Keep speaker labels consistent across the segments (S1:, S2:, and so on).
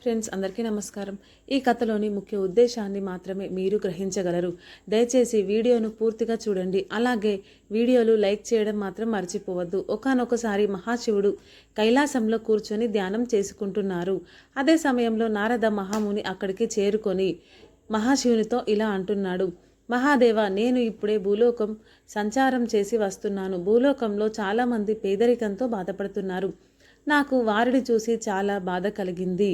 S1: Friends అందరికీ నమస్కారం. ఈ కథలోని ముఖ్య ఉద్దేశాన్ని మాత్రమే మీరు గ్రహించగలరు. దయచేసి వీడియోను పూర్తిగా చూడండి. అలాగే వీడియోలు లైక్ చేయడం మాత్రం మర్చిపోవద్దు. ఒకానొకసారి మహాశివుడు కైలాసంలో కూర్చొని ధ్యానం చేసుకుంటున్నారు. అదే సమయంలో నారద మహాముని అక్కడికి చేరుకొని మహాశివునితో ఇలా అంటున్నాడు. మహాదేవ, నేను ఇప్పుడే భూలోకం సంచారం చేసి వస్తున్నాను. భూలోకంలో చాలామంది పేదరికంతో బాధపడుతున్నారు. నాకు వారిని చూసి చాలా బాధ కలిగింది.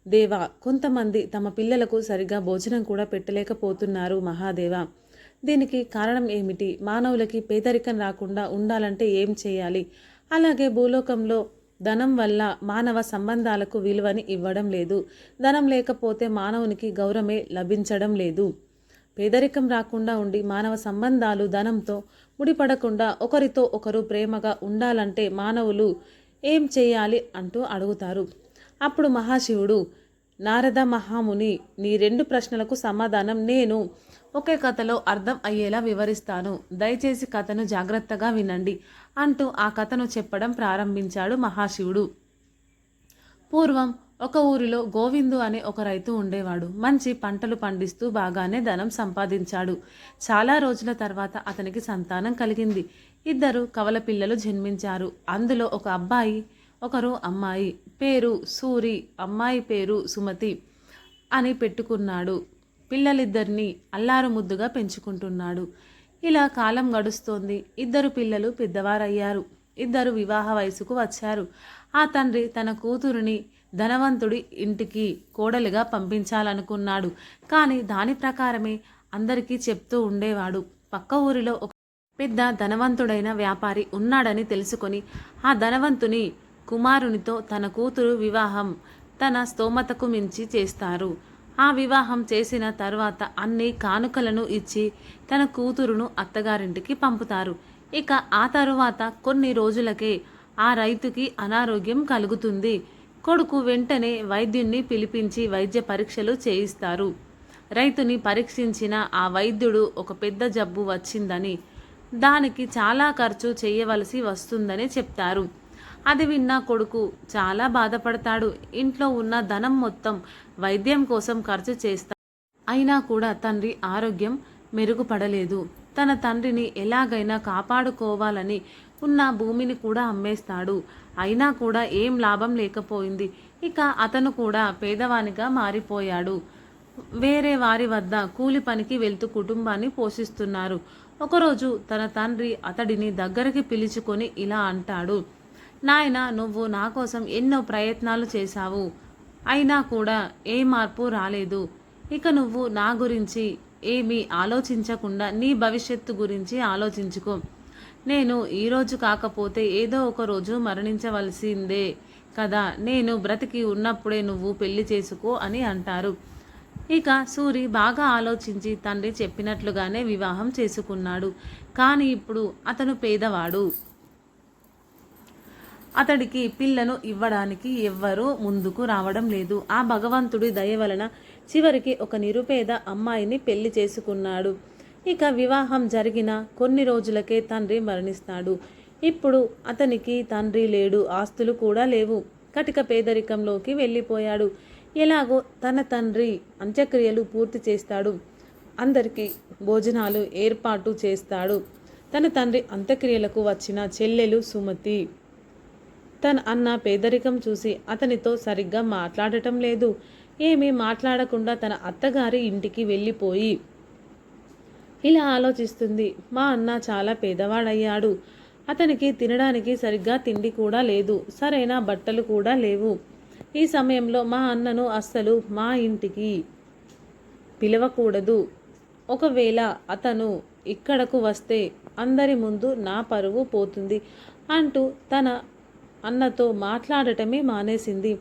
S1: దేవా, కొంతమంది తమ పిల్లలకు సరిగా భోజనం కూడా పెట్టలేకపోతున్నారు మహాదేవా. దీనికి కారణం ఏమిటి? మానవులకి పేదరికం రాకుండా ఉండాలంటే ఏం చేయాలి? అలాగే భూలోకంలో ధనం వల్ల మానవ సంబంధాలకు విలువని ఇవ్వడం లేదు. ధనం లేకపోతే మానవునికి గౌరవమే లభించడం లేదు. పేదరికం రాకుండా ఉండి మానవ సంబంధాలు ధనంతో ముడిపడకుండా ఒకరితో ఒకరు ప్రేమగా ఉండాలంటే మానవులు ఏం చేయాలి అంటూ అడుగుతారు. అప్పుడు మహాశివుడు, నారద మహాముని, నీ 2 ప్రశ్నలకు సమాధానం నేను ఒకే కథలో అర్థం అయ్యేలా వివరిస్తాను. దయచేసి కథను జాగ్రత్తగా వినండి అంటూ ఆ కథను చెప్పడం ప్రారంభించాడు మహాశివుడు. పూర్వం ఒక ఊరిలో గోవిందు అనే ఒక రైతు ఉండేవాడు. మంచి పంటలు పండిస్తూ బాగానే ధనం సంపాదించాడు. చాలా రోజుల తర్వాత అతనికి సంతానం కలిగింది. 2 కవల పిల్లలు జన్మించారు. అందులో ఒక అబ్బాయి, ఒకరు అమ్మాయి. పేరు సూరి, అమ్మాయి పేరు సుమతి అని పెట్టుకున్నాడు. పిల్లలిద్దరినీ అల్లారు ముద్దుగా పెంచుకుంటున్నాడు. ఇలా కాలం గడుస్తోంది. 2 పిల్లలు పెద్దవారయ్యారు. 2 వివాహ వయసుకు వచ్చారు. ఆ తండ్రి తన కూతురిని ధనవంతుడి ఇంటికి కోడలిగా పంపించాలనుకున్నాడు. కానీ దాని ప్రకారమే అందరికీ చెప్తూ ఉండేవాడు. పక్క ఊరిలో ఒక పెద్ద ధనవంతుడైన వ్యాపారి ఉన్నాడని తెలుసుకొని ఆ ధనవంతుని కుమారునితో తన కూతురు వివాహం తన స్తోమతకు మించి చేస్తారు. ఆ వివాహం చేసిన తర్వాత అన్ని కానుకలను ఇచ్చి తన కూతురును అత్తగారింటికి పంపుతారు. ఇక ఆ తరువాత కొన్ని రోజులకే ఆ రైతుకి అనారోగ్యం కలుగుతుంది. కొడుకు వెంటనే వైద్యుణ్ణి పిలిపించి వైద్య పరీక్షలు చేయిస్తారు. రైతుని పరీక్షించిన ఆ వైద్యుడు ఒక పెద్ద జబ్బు వచ్చిందని, దానికి చాలా ఖర్చు చేయవలసి వస్తుందని చెప్తారు. అది విన్న కొడుకు చాలా బాధపడతాడు. ఇంట్లో ఉన్న ధనం మొత్తం వైద్యం కోసం ఖర్చు చేస్తాడు. అయినా కూడా తండ్రి ఆరోగ్యం మెరుగుపడలేదు. తన తండ్రిని ఎలాగైనా కాపాడుకోవాలని ఉన్న భూమిని కూడా అమ్మేస్తాడు. అయినా కూడా ఏం లాభం లేకపోయింది. ఇక అతను కూడా పేదవానిగా మారిపోయాడు. వేరే వారి వద్ద కూలి పనికి వెళ్తూ కుటుంబాన్ని పోషిస్తున్నారు. ఒకరోజు తన తండ్రి అతడిని దగ్గరికి పిలుచుకొని ఇలా అంటాడు. నాయనా, నువ్వు నా కోసం ఎన్నో ప్రయత్నాలు చేశావు. అయినా కూడా ఏ మార్పు రాలేదు. ఇక నువ్వు నా గురించి ఏమీ ఆలోచించకుండా నీ భవిష్యత్తు గురించి ఆలోచించుకో. నేను ఈరోజు కాకపోతే ఏదో ఒక రోజు మరణించవలసిందే కదా. నేను బ్రతికి ఉన్నప్పుడే నువ్వు పెళ్లి చేసుకో అని అంటారు. ఇక సూరి బాగా ఆలోచించి తండ్రి చెప్పినట్లుగానే వివాహం చేసుకున్నాడు. కానీ ఇప్పుడు అతను పేదవాడు. అతడికి పిల్లను ఇవ్వడానికి ఎవ్వరూ ముందుకు రావడం లేదు. ఆ భగవంతుడి దయ వలన చివరికి ఒక నిరుపేద అమ్మాయిని పెళ్లి చేసుకున్నాడు. ఇక వివాహం జరిగిన కొన్ని రోజులకే తండ్రి మరణిస్తాడు. ఇప్పుడు అతనికి తండ్రి లేడు, ఆస్తులు కూడా లేవు. కటిక పేదరికంలోకి వెళ్ళిపోయాడు. ఎలాగో తన తండ్రి అంత్యక్రియలు పూర్తి చేస్తాడు. అందరికీ భోజనాలు ఏర్పాటు చేస్తాడు. తన తండ్రి అంత్యక్రియలకు వచ్చిన చెల్లెలు సుమతి తన అన్న పేదరికం చూసి అతనితో సరిగ్గా మాట్లాడటం లేదు. ఏమీ మాట్లాడకుండా తన అత్తగారి ఇంటికి వెళ్ళిపోయి ఇలా ఆలోచిస్తుంది. మా అన్న చాలా పేదవాడయ్యాడు. అతనికి తినడానికి సరిగ్గా తిండి కూడా లేదు. సరైన బట్టలు కూడా లేవు. ఈ సమయంలో మా అన్నను అస్సలు మా ఇంటికి పిలవకూడదు. ఒకవేళ అతను ఇక్కడకు వస్తే అందరి ముందు నా పరువు పోతుంది అంటూ తన అన్నతో మాట్లాడటమే మానేసింది.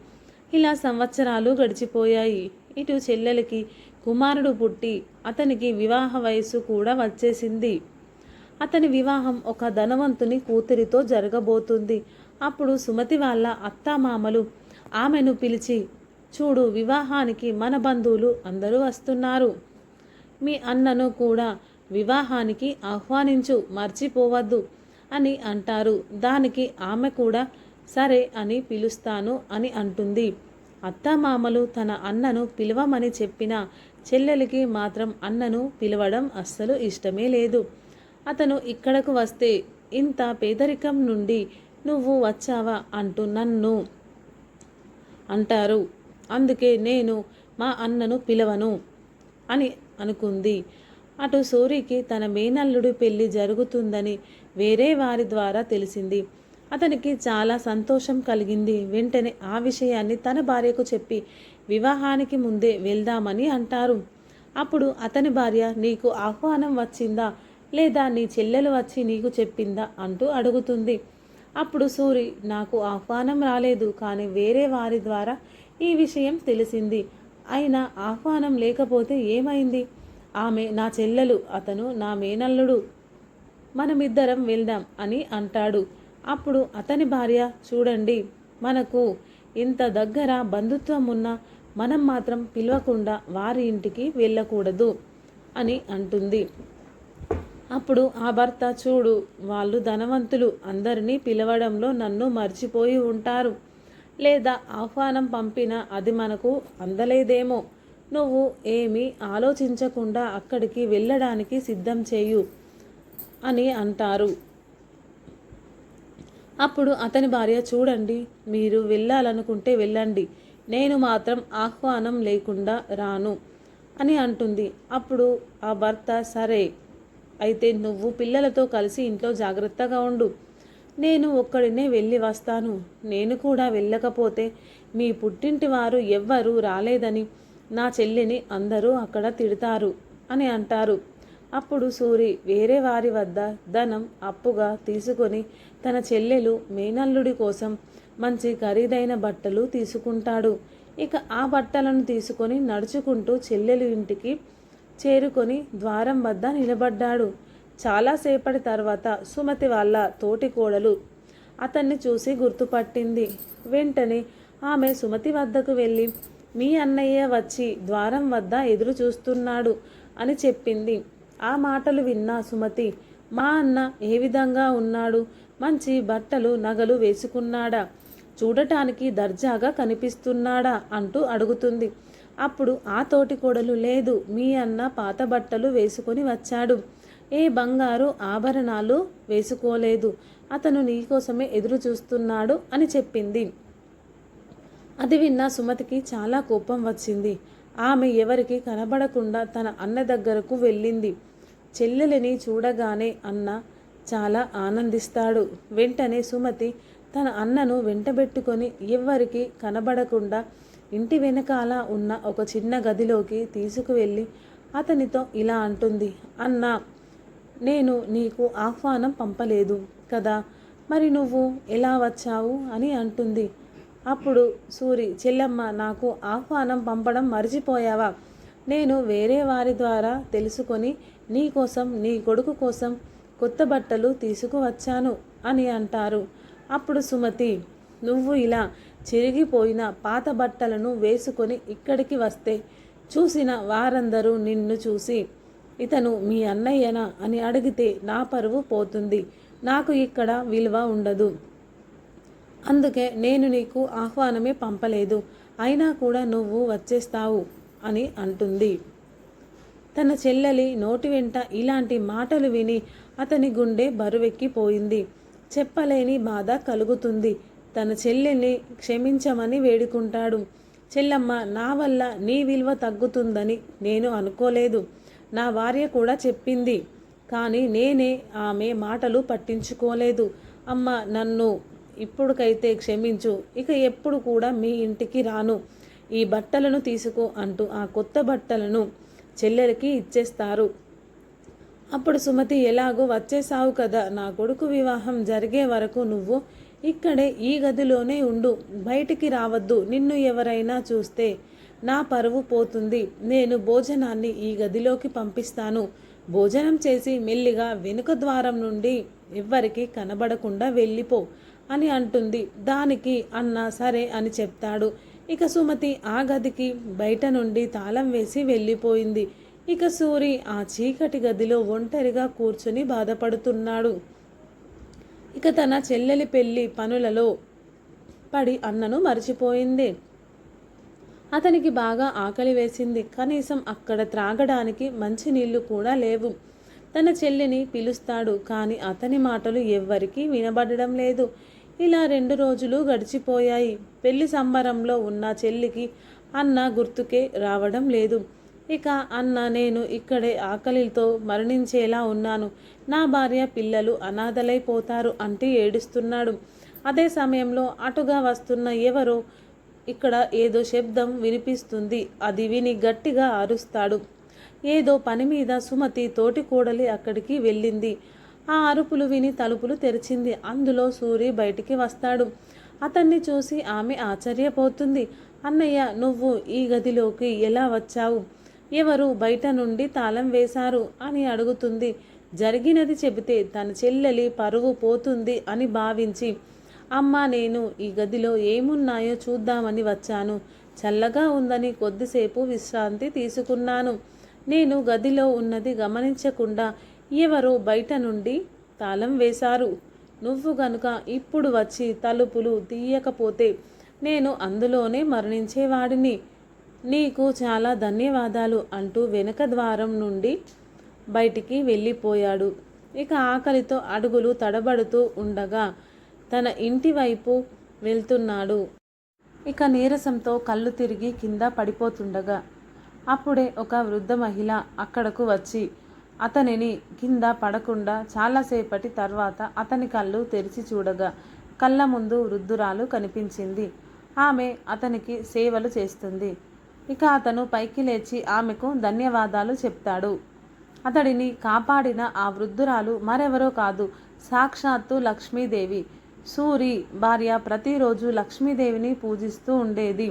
S1: ఇలా సంవత్సరాలు గడిచిపోయాయి. ఇటు చెల్లెలకి కుమారుడు పుట్టి అతనికి వివాహ వయస్సు కూడా వచ్చేసింది. అతని వివాహం ఒక ధనవంతుని కూతురితో జరగబోతుంది. అప్పుడు సుమతి వాళ్ళ అత్తామామలు ఆమెను పిలిచి, చూడు, వివాహానికి మన బంధువులు అందరూ వస్తున్నారు. మీ అన్నను కూడా వివాహానికి ఆహ్వానించు, మర్చిపోవద్దు అని అంటారు. దానికి ఆమె కూడా సరే అని పిలుస్తాను అని అంటుంది. అత్తామామలు తన అన్నను పిలవమని చెప్పినా చెల్లెలికి మాత్రం అన్నను పిలవడం అస్సలు ఇష్టమే లేదు. అతను ఇక్కడకు వస్తే ఇంత పేదరికం నుండి నువ్వు వచ్చావా అంటూ నన్ను అంటారు. అందుకే నేను మా అన్నను పిలవను అని అనుకుంది. అటు సూరికి తన మేనల్లుడి పెళ్లి జరుగుతుందని వేరే వారి ద్వారా తెలిసింది. అతనికి చాలా సంతోషం కలిగింది. వెంటనే ఆ విషయాన్ని తన భార్యకు చెప్పి వివాహానికి ముందే వెళ్దామని అంటారు. అప్పుడు అతని భార్య, నీకు ఆహ్వానం వచ్చిందా లేదా నీ చెల్లెలు వచ్చి నీకు చెప్పిందా అంటూ అడుగుతుంది. అప్పుడు సూరి, నాకు ఆహ్వానం రాలేదు, కానీ వేరే వారి ద్వారా ఈ విషయం తెలిసింది. అయినా ఆహ్వానం లేకపోతే ఏమైంది? ఆమె నా చెల్లెలు, అతను నా మేనల్లుడు, మనమిద్దరం వెళ్దాం అని అంటాడు. అప్పుడు అతని భార్య, చూడండి, మనకు ఇంత దగ్గర బంధుత్వం ఉన్నా మనం మాత్రం పిలవకుండా వారి ఇంటికి వెళ్ళకూడదు అని అంటుంది. అప్పుడు ఆ భర్త, చూడు, వాళ్ళు ధనవంతులు, అందరినీ పిలవడంలో నన్ను మర్చిపోయి ఉంటారు, లేదా ఆహ్వానం పంపినా అది మనకు అందలేదేమో. నువ్వు ఏమీ ఆలోచించకుండా అక్కడికి వెళ్ళడానికి సిద్ధం చేయు అని అంటారు. అప్పుడు అతని భార్య, చూడండి, మీరు వెళ్ళాలనుకుంటే వెళ్ళండి, నేను మాత్రం ఆహ్వానం లేకుండా రాను అని అంటుంది. అప్పుడు ఆ భర్త, సరే, అయితే నువ్వు పిల్లలతో కలిసి ఇంట్లో జాగ్రత్తగా ఉండు, నేను ఒక్కడినే వెళ్ళి వస్తాను. నేను కూడా వెళ్ళకపోతే మీ పుట్టింటి వారు ఎవ్వరూ రాలేదని నా చెల్లిని అందరూ అక్కడ తిడతారు అని అంటారు. అప్పుడు సూరి వేరే వారి వద్ద ధనం అప్పుగా తీసుకొని తన చెల్లెలు మేనల్లుడి కోసం మంచి ఖరీదైన బట్టలు తీసుకుంటాడు. ఇక ఆ బట్టలను తీసుకొని నడుచుకుంటూ చెల్లెలు ఇంటికి చేరుకొని ద్వారం వద్ద నిలబడ్డాడు. చాలాసేపటి తర్వాత సుమతి వాళ్ళ తోటి కోడలు అతన్ని చూసి గుర్తుపట్టింది. వెంటనే ఆమె సుమతి వద్దకు వెళ్ళి, మీ అన్నయ్య వచ్చి ద్వారం వద్ద ఎదురు చూస్తున్నాడు అని చెప్పింది. ఆ మాటలు విన్న సుమతి, మా అన్న ఏ విధంగా ఉన్నాడు? మంచి బట్టలు నగలు వేసుకున్నాడా? చూడటానికి దర్జాగా కనిపిస్తున్నాడా అంటూ అడుగుతుంది. అప్పుడు ఆ తోటి కోడలు, లేదు, మీ అన్న పాత బట్టలు వేసుకొని వచ్చాడు, ఏ బంగారు ఆభరణాలు వేసుకోలేదు, అతను నీకోసమే ఎదురు చూస్తున్నాడు అని చెప్పింది. అది విన్న సుమతికి చాలా కోపం వచ్చింది. ఆమె ఎవరికి కనబడకుండా తన అన్న దగ్గరకు వెళ్ళింది. చెల్లెలిని చూడగానే అన్న చాలా ఆనందిస్తాడు. వెంటనే సుమతి తన అన్నను వెంటబెట్టుకొని ఎవ్వరికి కనబడకుండా ఇంటి వెనకాల ఉన్న ఒక చిన్న గదిలోకి తీసుకువెళ్ళి అతనితో ఇలా అంటుంది, అన్నా, నేను నీకు ఆహ్వానం పంపలేదు కదా, మరి నువ్వు ఎలా వచ్చావు అని అంటుంది. అప్పుడు సూరి, చెల్లమ్మ, నాకు ఆహ్వానం పంపడం మర్చిపోయావా? నేను వేరే వారి ద్వారా తెలుసుకొని నీ కోసం, నీ కొడుకు కోసం కొత్త బట్టలు తీసుకువచ్చాను అని అంటారు. అప్పుడు సుమతి, నువ్వు ఇలా చిరిగిపోయిన పాత బట్టలను వేసుకొని ఇక్కడికి వస్తే చూసిన వారందరూ నిన్ను చూసి, ఇతను మీ అన్నయ్యనా అని అడిగితే నా పరువు పోతుంది, నాకు ఇక్కడ విలువ ఉండదు, అందుకే నేను నీకు ఆహ్వానమే పంపలేదు, అయినా కూడా నువ్వు వచ్చేస్తావు అని అంటుంది. తన చెల్లెలి నోటి వెంట ఇలాంటి మాటలు విని అతని గుండె బరువెక్కిపోయింది. చెప్పలేని బాధ కలుగుతుంది. తన చెల్లెల్ని క్షమించమని వేడుకుంటాడు. చెల్లమ్మ, నా వల్ల నీ విలువ తగ్గుతుందని నేను అనుకోలేదు, నా భార్య కూడా చెప్పింది, కానీ నేనే ఆమె మాటలు పట్టించుకోలేదు. అమ్మ, నన్ను ఇప్పుడుకైతే క్షమించు, ఇక ఎప్పుడు కూడా మీ ఇంటికి రాను, ఈ బట్టలను తీసుకో అంటూ ఆ కొత్త బట్టలను చెల్లెలకి ఇచ్చేస్తారు. అప్పుడు సుమతి, ఎలాగో వచ్చేసావు కదా, నా కొడుకు వివాహం జరిగే వరకు నువ్వు ఇక్కడే ఈ గదిలోనే ఉండు, బయటికి రావద్దు, నిన్ను ఎవరైనా చూస్తే నా పరువు పోతుంది, నేను భోజనాన్ని ఈ గదిలోకి పంపిస్తాను, భోజనం చేసి మెల్లిగా వెనుక ద్వారం నుండి ఎవ్వరికి కనబడకుండా వెళ్ళిపో అని అంటుంది. దానికి అన్న సరే అని చెప్తాడు. ఇక సుమతి ఆ గదికి బయట నుండి తాళం వేసి వెళ్ళిపోయింది. ఇక సూరి ఆ చీకటి గదిలో ఒంటరిగా కూర్చుని బాధపడుతున్నాడు. ఇక తన చెల్లెలి పెళ్లి పనులలో పడి అన్నను మర్చిపోయింది. అతనికి బాగా ఆకలి వేసింది. కనీసం అక్కడ త్రాగడానికి మంచినీళ్లు కూడా లేవు. తన చెల్లిని పిలుస్తాడు, కానీ అతని మాటలు ఎవ్వరికీ వినబడడం లేదు. ఇలా 2 రోజులు గడిచిపోయాయి. పెళ్లి సంబరంలో ఉన్న చెల్లికి అన్న గుర్తుకే రావడం లేదు. ఇక అన్న, నేను ఇక్కడే ఆకలితో మరణించేలా ఉన్నాను, నా భార్య పిల్లలు అనాథలైపోతారు అంటూ ఏడుస్తున్నాడు. అదే సమయంలో అటుగా వస్తున్న ఎవరో ఇక్కడ ఏదో శబ్దం వినిపిస్తుంది. అది విని గట్టిగా అరుస్తాడు. ఏదో పని మీద సుమతి తోటి కోడలి అక్కడికి వెళ్ళింది. ఆ అరుపులు విని తలుపులు తెరిచింది. అందులో సూరి బయటికి వస్తాడు. అతన్ని చూసి ఆమె ఆశ్చర్యపోతుంది. అన్నయ్య, నువ్వు ఈ గదిలోకి ఎలా వచ్చావు? ఎవరు బయట నుండి తాళం వేశారు అని అడుగుతుంది. జరిగినది చెబితే తన చెల్లెలి పరువు పోతుంది అని భావించి, అమ్మ, నేను ఈ గదిలో ఏమున్నాయో చూద్దామని వచ్చాను. చల్లగా ఉందని కొద్దిసేపు విశ్రాంతి తీసుకున్నాను. నేను గదిలో ఉన్నది గమనించకుండా ఎవరో బయట నుండి తాళం వేశారు. నువ్వు గనుక ఇప్పుడు వచ్చి తలుపులు తీయకపోతే నేను అందులోనే మరణించేవాడిని. నీకు చాలా ధన్యవాదాలు అంటూ వెనక ద్వారం నుండి బయటికి వెళ్ళిపోయాడు. ఇక ఆకలితో అడుగులు తడబడుతూ ఉండగా తన ఇంటి వైపు వెళ్తున్నాడు. ఇక నీరసంతో కళ్ళు తిరిగి కింద పడిపోతుండగా అప్పుడే ఒక వృద్ధ మహిళ అక్కడకు వచ్చి అతనిని కింద పడకుండా చాలాసేపటి తర్వాత అతని కళ్ళు తెరిచి చూడగా కళ్ళ ముందు వృద్ధురాలు కనిపించింది. ఆమె అతనికి సేవలు చేస్తుంది. ఇక అతను పైకి లేచి ఆమెకు ధన్యవాదాలు చెప్తాడు. అతడిని కాపాడిన ఆ వృద్ధురాలు మరెవరో కాదు, సాక్షాత్తు లక్ష్మీదేవి. సూరి భార్య ప్రతిరోజు లక్ష్మీదేవిని పూజిస్తూ ఉండేది.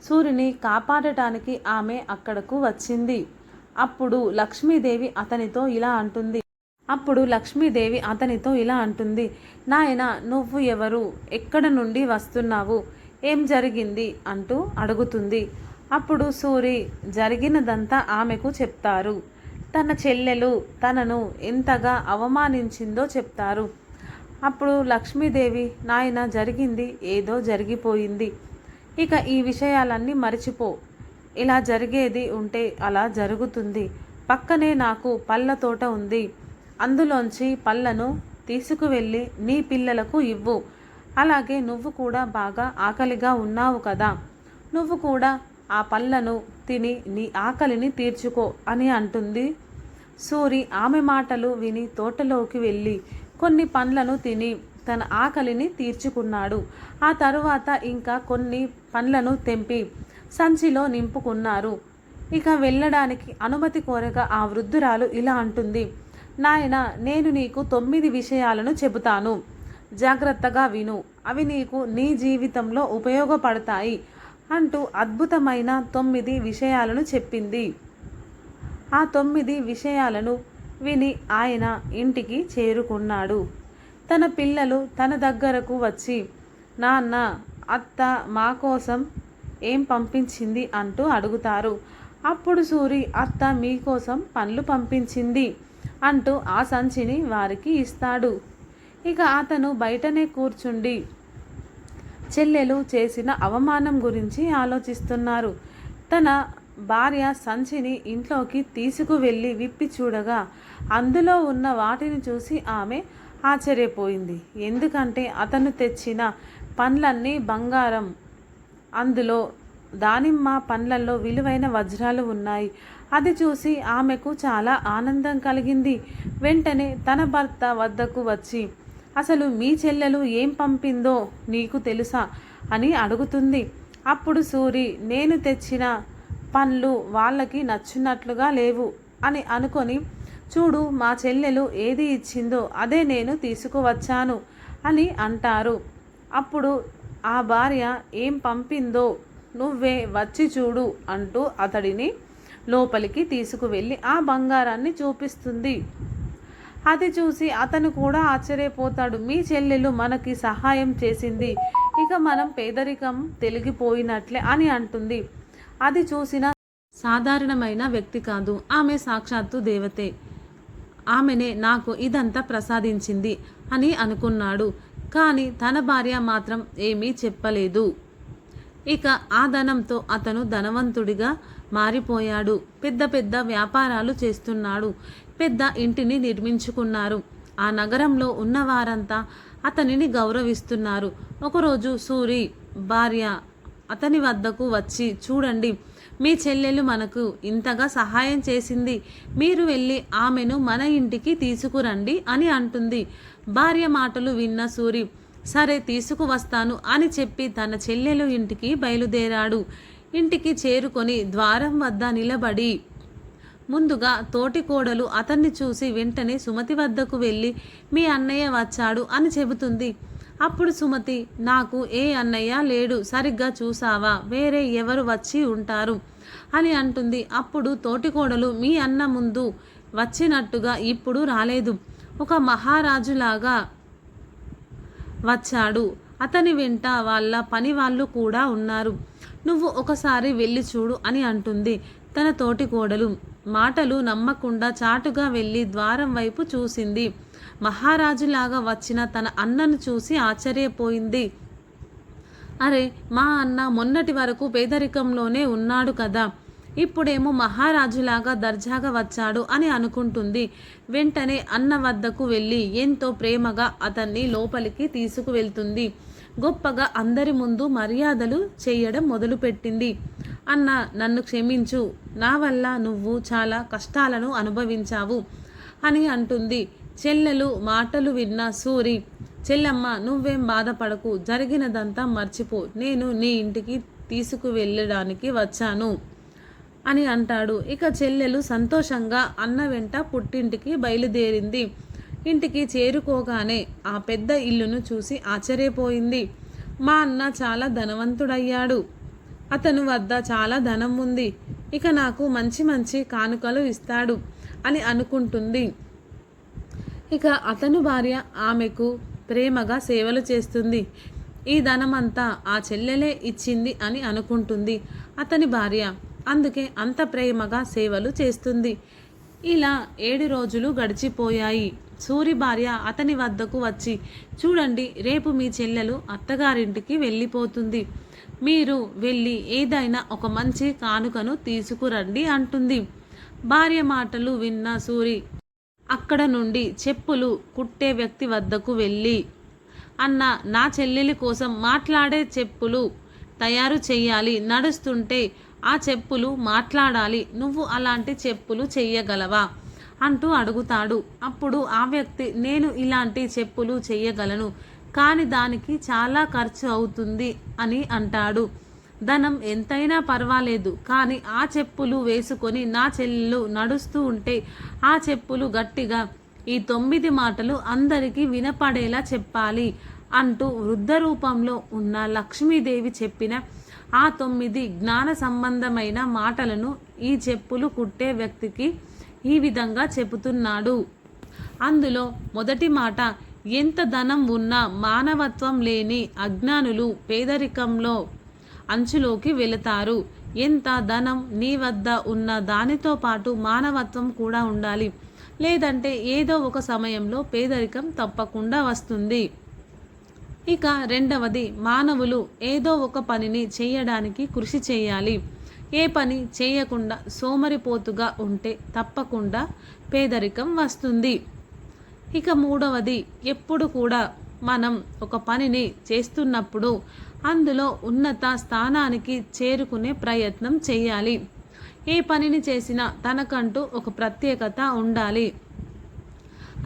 S1: సూరిని కాపాడటానికి ఆమె అక్కడకు వచ్చింది. అప్పుడు లక్ష్మీదేవి అతనితో ఇలా అంటుంది, నాయనా, నువ్వు ఎవరు? ఎక్కడ నుండి వస్తున్నావు? ఏం జరిగింది అంటూ అడుగుతుంది. అప్పుడు సూరి జరిగినదంతా ఆమెకు చెప్తారు. తన చెల్లెలు తనను ఎంతగా అవమానించిందో చెప్తారు. అప్పుడు లక్ష్మీదేవి, నాయన, జరిగింది ఏదో జరిగిపోయింది. ఇక ఈ విషయాలన్నీ మరిచిపో. ఇలా జరిగేది ఉంటే అలా జరుగుతుంది. పక్కనే నాకు పళ్ళ తోట ఉంది. అందులోంచి పళ్ళను తీసుకువెళ్ళి నీ పిల్లలకు ఇవ్వు. అలాగే నువ్వు కూడా బాగా ఆకలిగా ఉన్నావు కదా, నువ్వు కూడా ఆ పళ్ళను తిని నీ ఆకలిని తీర్చుకో అని అంటుంది. సూరి ఆమె మాటలు విని తోటలోకి వెళ్ళి కొన్ని పండ్లను తిని తన ఆకలిని తీర్చుకున్నాడు. ఆ తరువాత ఇంకా కొన్ని పండ్లను తెంపి సంచిలో నింపుకున్నారు. ఇక వెళ్ళడానికి అనుమతి కోరగా ఆ వృద్ధురాలు ఇలా అంటుంది, నాయన, నేను నీకు 9 విషయాలను చెబుతాను, జాగ్రత్తగా విను. అవి నీకు నీ జీవితంలో ఉపయోగపడతాయి అంటూ అద్భుతమైన 9 విషయాలను చెప్పింది. ఆ 9 విషయాలను విని ఆయన ఇంటికి చేరుకున్నాడు. తన పిల్లలు తన దగ్గరకు వచ్చి, నాన్న, అత్త మా కోసం ఏం పంపించింది అంటూ అడుగుతారు. అప్పుడు సూరి, అత్త మీకోసం పండ్లు పంపించింది అంటూ ఆ సంచిని వారికి ఇస్తాడు. ఇక అతను బయటనే కూర్చుండి చెల్లెలు చేసిన అవమానం గురించి ఆలోచిస్తున్నారు. తన భార్య సంచిని ఇంట్లోకి తీసుకువెళ్ళి విప్పి చూడగా అందులో ఉన్న వాటిని చూసి ఆమె ఆశ్చర్యపోయింది. ఎందుకంటే అతను తెచ్చిన పండ్లన్నీ బంగారం. అందులో దానిమ్మ పండ్లలో విలువైన వజ్రాలు ఉన్నాయి. అది చూసి ఆమెకు చాలా ఆనందం కలిగింది. వెంటనే తన భర్త వద్దకు వచ్చి, అసలు మీ చెల్లెలు ఏం పంపిందో నీకు తెలుసా అని అడుగుతుంది. అప్పుడు సూరి, నేను తెచ్చిన పండ్లు వాళ్ళకి నచ్చినట్లుగా లేవు అని అనుకొని, చూడు, మా చెల్లెలు ఏది ఇచ్చిందో అదే నేను తీసుకువచ్చాను అని అంటారు. అప్పుడు ఆ భార్య, ఏం పంపిందో నువ్వే వచ్చి చూడు అంటూ అతడిని లోపలికి తీసుకువెళ్ళి ఆ బంగారాన్ని చూపిస్తుంది. అది చూసి అతను కూడా ఆశ్చర్యపోతాడు. మీ చెల్లెలు మనకి సహాయం చేసింది, ఇక మనం పేదరికం తొలగిపోయినట్లే అని అంటుంది. అది చూసిన సాధారణమైన వ్యక్తి కాదు, ఆమె సాక్షాత్తు దేవతే. ఆమెనే నాకు ఇదంతా ప్రసాదించింది అని అనుకున్నాడు. కానీ తన భార్య మాత్రం ఏమీ చెప్పలేదు. ఇక ఆ ధనంతో అతను ధనవంతుడిగా మారిపోయాడు. పెద్ద పెద్ద వ్యాపారాలు చేస్తున్నాడు. పెద్ద ఇంటిని నిర్మించుకున్నారు. ఆ నగరంలో ఉన్నవారంతా అతనిని గౌరవిస్తున్నారు. ఒకరోజు సూరి భార్య అతని వద్దకు వచ్చి, చూడండి, మీ చెల్లెలు మనకు ఇంతగా సహాయం చేసింది, మీరు వెళ్ళి ఆమెను మన ఇంటికి తీసుకురండి అని అంటుంది. భార్య మాటలు విన్న సూరి, సరే తీసుకువస్తాను అని చెప్పి తన చెల్లెలు ఇంటికి బయలుదేరాడు. ఇంటికి చేరుకొని ద్వారం వద్ద నిలబడి ముందుగా తోటి కోడలు అతన్ని చూసి వెంటనే సుమతి వద్దకు వెళ్ళి, మీ అన్నయ్య వచ్చాడు అని చెబుతుంది. అప్పుడు సుమతి, నాకు ఏ అన్నయ్య లేడు, సరిగ్గా చూసావా, వేరే ఎవరు వచ్చి ఉంటారు అని అంటుంది. అప్పుడు తోటికోడలు, మీ అన్న ముందు వచ్చినట్టుగా ఇప్పుడు రాలేదు, ఒక మహారాజులాగా వచ్చాడు, అతని వెంట వాళ్ళ పని వాళ్ళు కూడా ఉన్నారు, నువ్వు ఒకసారి వెళ్ళి చూడు అని అంటుంది. తన తోటికోడలు మాటలు నమ్మకుండా చాటుగా వెళ్ళి ద్వారం వైపు చూసింది. మహారాజులాగా వచ్చిన తన అన్నను చూసి ఆశ్చర్యపోయింది. అరే, మా అన్న మొన్నటి వరకు పేదరికంలోనే ఉన్నాడు కదా, ఇప్పుడేమో మహారాజులాగా దర్జాగా వచ్చాడు అని అనుకుంటుంది. వెంటనే అన్న వద్దకు వెళ్ళి ఎంతో ప్రేమగా అతన్ని లోపలికి తీసుకువెళ్తుంది. గొప్పగా అందరి ముందు మర్యాదలు చేయడం మొదలుపెట్టింది. అన్న, నన్ను క్షమించు, నా వల్ల నువ్వు చాలా కష్టాలను అనుభవించావు అని అంటుంది. చెల్లెలు మాటలు విన్న సూరి, చెల్లమ్మ, నువ్వేం బాధపడకు, జరిగినదంతా మర్చిపో, నేను నీ ఇంటికి తీసుకువెళ్ళడానికి వచ్చాను అని అంటాడు. ఇక చెల్లెలు సంతోషంగా అన్న వెంట పుట్టింటికి బయలుదేరింది. ఇంటికి చేరుకోగానే ఆ పెద్ద ఇల్లును చూసి ఆశ్చర్యపోయింది. మా అన్న చాలా ధనవంతుడయ్యాడు, అతను వద్ద చాలా ధనం ఉంది, ఇక నాకు మంచి మంచి కానుకలు ఇస్తాడు అని అనుకుంటుంది. ఇక అతను భార్య ఆమెకు ప్రేమగా సేవలు చేస్తుంది. ఈ ధనమంతా ఆ చెల్లెలే ఇచ్చింది అని అనుకుంటుంది అతని భార్య, అందుకే అంత ప్రేమగా సేవలు చేస్తుంది. ఇలా 7 రోజులు గడిచిపోయాయి. సూరి భార్య అతని వద్దకు వచ్చి, చూడండి, రేపు మీ చెల్లెలు అత్తగారింటికి వెళ్ళిపోతుంది, మీరు వెళ్ళి ఏదైనా ఒక మంచి కానుకను తీసుకురండి అంటుంది. భార్య మాటలు విన్న సూరి అక్కడ నుండి చెప్పులు కుట్టే వ్యక్తి వద్దకు వెళ్ళి, అన్న, నా చెల్లెలి కోసం మాట్లాడే చెప్పులు తయారు చెయ్యాలి, నడుస్తుంటే ఆ చెప్పులు మాట్లాడాలి, నువ్వు అలాంటి చెప్పులు చెయ్యగలవా అంటూ అడుగుతాడు. అప్పుడు ఆ వ్యక్తి, నేను ఇలాంటి చెప్పులు చెయ్యగలను, కానీ దానికి చాలా ఖర్చు అవుతుంది అని అంటాడు. ధనం ఎంతైనా పర్వాలేదు, కానీ ఆ చెప్పులు వేసుకొని నా చెల్లెలు నడుస్తూ ఉంటే ఆ చెప్పులు గట్టిగా ఈ 9 మాటలు అందరికీ వినపడేలా చెప్పాలి అంటూ వృద్ధ రూపంలో ఉన్న లక్ష్మీదేవి చెప్పిన ఆ 9 జ్ఞాన సంబంధమైన మాటలను ఈ చెప్పులు కుట్టే వ్యక్తికి ఈ విధంగా చెబుతున్నాడు. అందులో మొదటి మాట, ఎంత ధనం ఉన్నా మానవత్వం లేని అజ్ఞానులు పేదరికంలో అంచులోకి వెళతారు. ఎంత ధనం నీ వద్ద ఉన్న దానితో పాటు మానవత్వం కూడా ఉండాలి, లేదంటే ఏదో ఒక సమయంలో పేదరికం తప్పకుండా వస్తుంది. ఇక రెండవది, మానవులు ఏదో ఒక పనిని చేయడానికి కృషి చేయాలి. ఏ పని చేయకుండా సోమరిపోతుగా ఉంటే తప్పకుండా పేదరికం వస్తుంది. ఇక మూడవది, ఎప్పుడు కూడా మనం ఒక పనిని చేస్తున్నప్పుడు అందులో ఉన్నత స్థానానికి చేరుకునే ప్రయత్నం చేయాలి. ఏ పనిని చేసినా తనకంటూ ఒక ప్రత్యేకత ఉండాలి.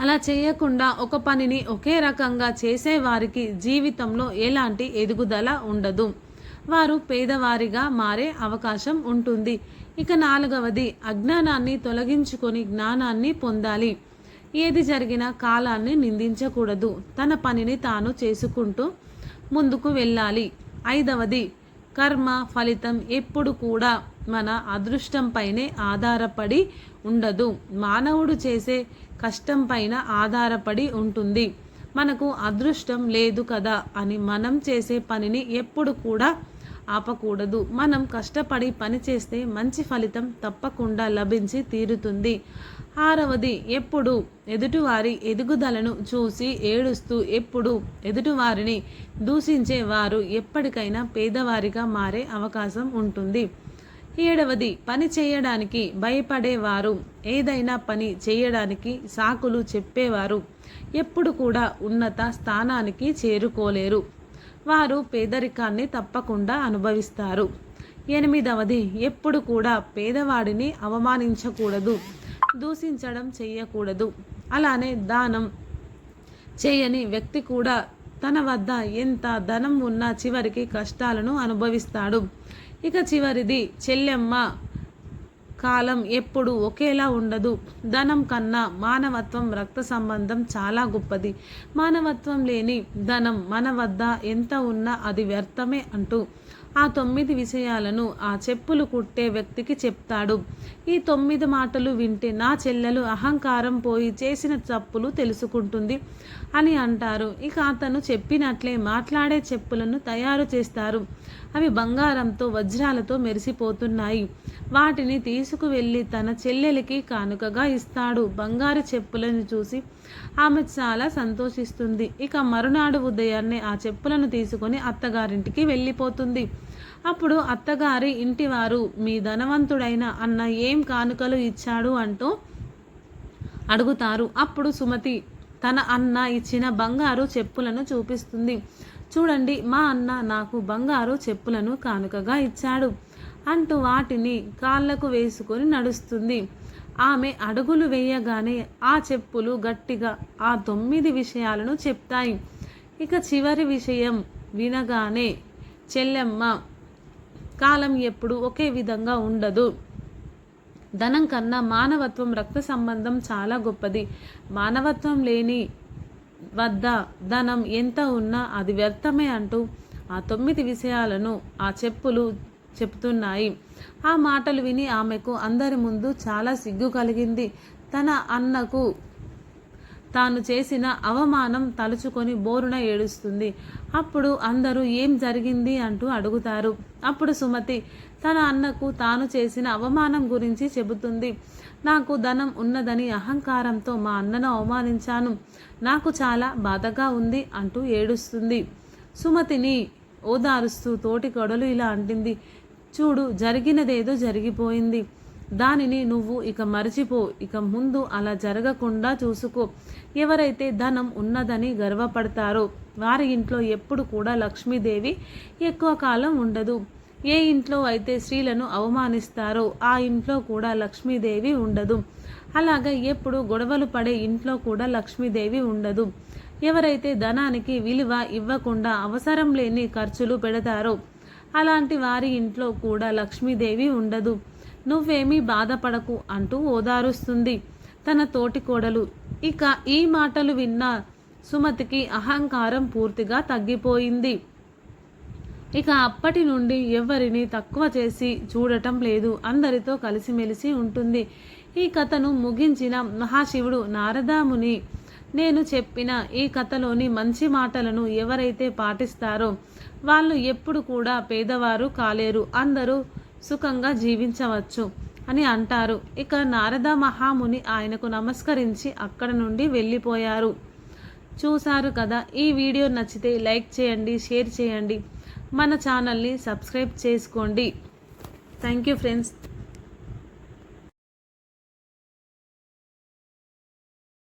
S1: అలా చేయకుండా ఒక పనిని ఒకే రకంగా చేసేవారికి జీవితంలో ఎలాంటి ఎదుగుదల ఉండదు, వారు పేదవారిగా మారే అవకాశం ఉంటుంది. ఇక నాలుగవది, అజ్ఞానాన్ని తొలగించుకొని జ్ఞానాన్ని పొందాలి. ఏది జరిగినా కాలాన్ని నిందించకూడదు, తన పనిని తాను చేసుకుంటూ ముందుకు వెళ్ళాలి. ఐదవది, కర్మ ఫలితం ఎప్పుడు కూడా మన అదృష్టంపైనే ఆధారపడి ఉండదు, మానవుడు చేసే కష్టం పైన ఆధారపడి ఉంటుంది. మనకు అదృష్టం లేదు కదా అని మనం చేసే పనిని ఎప్పుడు కూడా ఆపకూడదు. మనం కష్టపడి పని చేస్తే మంచి ఫలితం తప్పకుండా లభించి తీరుతుంది. 6వది, ఎప్పుడు ఎదుటివారి ఎదుగుదలను చూసి ఏడుస్తూ ఎప్పుడు ఎదుటివారిని దూషించే వారు ఎప్పటికైనా పేదవారిగా మారే అవకాశం ఉంటుంది. 7వది, పని చేయడానికి భయపడేవారు, ఏదైనా పని చేయడానికి సాకులు చెప్పేవారు ఎప్పుడు కూడా ఉన్నత స్థానానికి చేరుకోలేరు. వారు పేదరికాన్ని తప్పకుండా అనుభవిస్తారు. 8వది, ఎప్పుడు కూడా పేదవాడిని అవమానించకూడదు, దూషించడం చేయకూడదు. అలానే దానం చేయని వ్యక్తి కూడా తన వద్ద ఎంత ధనం ఉన్నా చివరికి కష్టాలను అనుభవిస్తాడు. ఇక చివరిది, చెల్లెమ్మ కాలం ఎప్పుడు ఒకేలా ఉండదు. ధనం కన్నా మానవత్వం, రక్త సంబంధం చాలా గొప్పది. మానవత్వం లేని ధనం మన వద్ద ఎంత ఉన్నా అది వ్యర్థమే అంటూ ఆ 9 విషయాలను ఆ చెప్పులు కుట్టే వ్యక్తికి చెప్తాడు. ఈ 9 మాటలు వింటే నా చెల్లెలు అహంకారం పోయి చేసిన తప్పులు తెలుసుకుంటుంది అని అంటారు. ఇక అతను చెప్పినట్లే మాట్లాడే చెప్పులను తయారు చేస్తారు. అవి బంగారంతో, వజ్రాలతో మెరిసిపోతున్నాయి. వాటిని తీసుకువెళ్ళి తన చెల్లెలికి కానుకగా ఇస్తాడు. బంగారు చెప్పులను చూసి ఆమె చాలా సంతోషిస్తుంది. ఇక మరునాడు ఉదయాన్నే ఆ చెప్పులను తీసుకొని అత్తగారింటికి వెళ్ళిపోతుంది. అప్పుడు అత్తగారి ఇంటివారు, మీ ధనవంతుడైన అన్న ఏం కానుకలు ఇచ్చాడు అంటూ అడుగుతారు. అప్పుడు సుమతి తన అన్న ఇచ్చిన బంగారు చెప్పులను చూపిస్తుంది. చూడండి, మా అన్న నాకు బంగారు చెప్పులను కానుకగా ఇచ్చాడు అంటూ వాటిని కాళ్ళకు వేసుకొని నడుస్తుంది. ఆమె అడుగులు వేయగానే ఆ చెప్పులు గట్టిగా ఆ 9 విషయాలను చెప్తాయి. ఇక చివరి విషయం వినగానే, చెల్లెమ్మ కాలం ఎప్పుడు ఒకే విధంగా ఉండదు. ధనం కన్నా మానవత్వం, రక్త సంబంధం చాలా గొప్పది. మానవత్వం లేని వద్ద ధనం ఎంత ఉన్నా అది వ్యర్థమే అంటూ ఆ 9 విషయాలను ఆ చెప్పులు చెప్తున్నాయి. ఆ మాటలు విని ఆమెకు అందరి ముందు చాలా సిగ్గు కలిగింది. తన అన్నకు తాను చేసిన అవమానం తలుచుకొని బోరున ఏడుస్తుంది. అప్పుడు అందరూ ఏం జరిగింది అంటూ అడుగుతారు. అప్పుడు సుమతి తన అన్నకు తాను చేసిన అవమానం గురించి చెబుతుంది. నాకు ధనం ఉన్నదని అహంకారంతో మా అన్నను అవమానించాను. నాకు చాలా బాధగా ఉంది అంటూ ఏడుస్తుంది. సుమతిని ఓదారుస్తూ తోటి కొడలు ఇలా అంటుంది, చూడు, జరిగినదేదో జరిగిపోయింది. దానిని నువ్వు ఇక మర్చిపో. ఇక ముందు అలా జరగకుండా చూసుకో. ఎవరైతే ధనం ఉన్నదని గర్వపడతారో వారి ఇంట్లో ఎప్పుడు కూడా లక్ష్మీదేవి ఎక్కువ కాలం ఉండదు. ఏ ఇంట్లో అయితే స్త్రీలను అవమానిస్తారో ఆ ఇంట్లో కూడా లక్ష్మీదేవి ఉండదు. అలాగే ఎప్పుడు గొడవలు పడే ఇంట్లో కూడా లక్ష్మీదేవి ఉండదు. ఎవరైతే ధనానికి విలువ ఇవ్వకుండా అవసరం లేని ఖర్చులు పెడతారో అలాంటి వారి ఇంట్లో కూడా లక్ష్మీదేవి ఉండదు. నువ్వేమీ బాధపడకు అంటూ ఓదారుస్తుంది తన తోటి కోడలు. ఇక ఈ మాటలు విన్న సుమతికి అహంకారం పూర్తిగా తగ్గిపోయింది. ఇక అప్పటి నుండి ఎవరిని తక్కువ చేసి చూడటం లేదు. అందరితో కలిసిమెలిసి ఉంటుంది. ఈ కథను ముగించిన మహాశివుడు నారదాముని, నేను చెప్పిన ఈ కథలోని మంచి మాటలను ఎవరైతే పాటిస్తారో వాళ్ళు ఎప్పుడు కూడా పేదవారు కాలేరు, అందరూ సుఖంగా జీవించవచ్చు అని అంటారు. ఇక నారద మహాముని ఆయనకు నమస్కరించి అక్కడ నుండి వెళ్ళిపోయారు. చూశారు కదా, ఈ వీడియో నచ్చితే లైక్ చేయండి, షేర్ చేయండి, మన ఛానల్ని సబ్స్క్రైబ్ చేసుకోండి. Thank you friends.